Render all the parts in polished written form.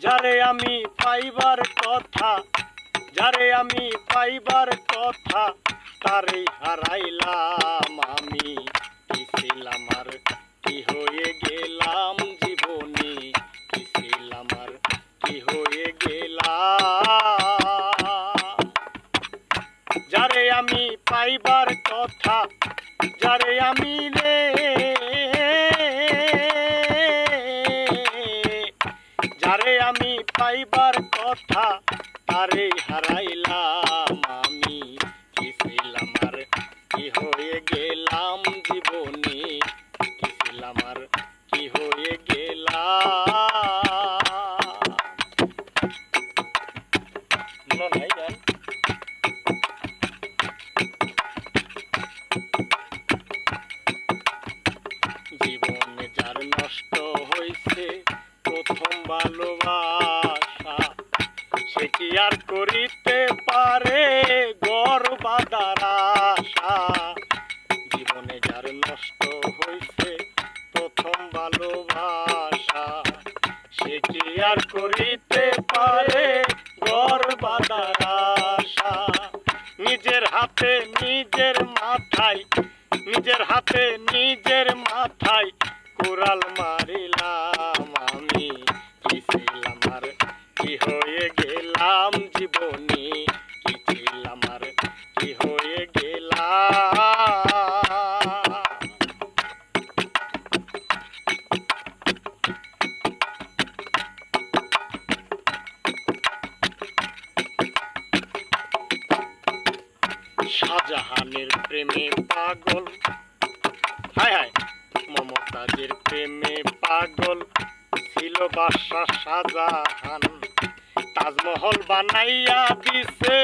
যারে আমি পাইবার কথা, যারে আমি পাইবার কথা, তারেই হারাইলাম আমি। কি ছিলাম আর কি হয়ে গেলাম জীবনে, কি ছিলাম আর কি হয়ে গেলাম। যারে আমি পাইবার কথা, যারে আমি রে, যারে আমি পাইবার কথা, তারে হারাইলাম আমি। কি ছিলাম আর কি হয়ে গেলাম জীবনে, কি ছিলাম আর কি হয়ে গেলাম। না নাই গান। জীবনে যার নষ্ট হইছে প্রথম ভালোবাসা, সে কি আর করিতে পারে ঘর বাঁধার আশা। জীবনে যার নষ্ট হইছে প্রথম ভালোবাসা, সে কি আর করিতে পারে ঘর বাঁধার আশা। নিজের হাতে নিজের মাথায়, নিজের হাতে নিজের মাথায় কুড়াল মারিলাম আমি। কি ছিলাম আর কি হয়ে গেলাম জীবনে, কি ছিলাম আর কি হয়ে গেলাম। শাহজাহানের প্রেমে পাগল, হায় হায়, মমতাজের প্রেমে পাগল ছিল বাদশা শাহজাহান। তাজমহল বানাইয়া দিছে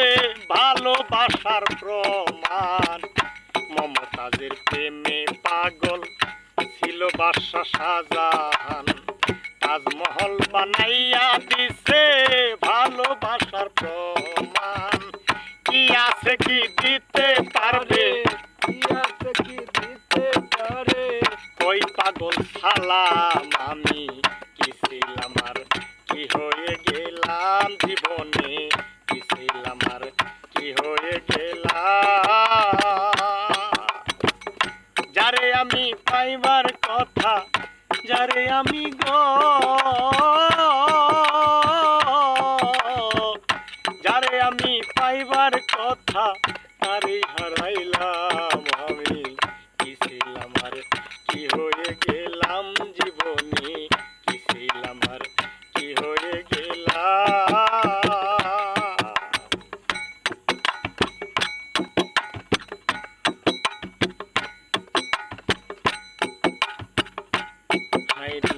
ভালোবাসার প্রমাণ। মমতাজের প্রেমে পাগল ছিল বাদশা শাহজাহান। তাজমহল বানাইয়া দিছে ভালোবাসার প্রমাণ। কি আছে কি দিতে পারবে, কি আছে কি দিতে পারে ওই পাগল সালাম আমি। কি ছিলাম আর কি হয়ে গেলাম জীবনে, কি ছিলাম আর কি হয়ে গেলাম। যারে আমি পাইবার কথা, যারে আমি গো, যারে আমি পাইবার কথা, তারে হারাইলাম আমি। কি ছিলাম আর কি হয়ে গেলাম জীবনে, কি ছিলাম আর কি হয়ে গেলাম। হায় রে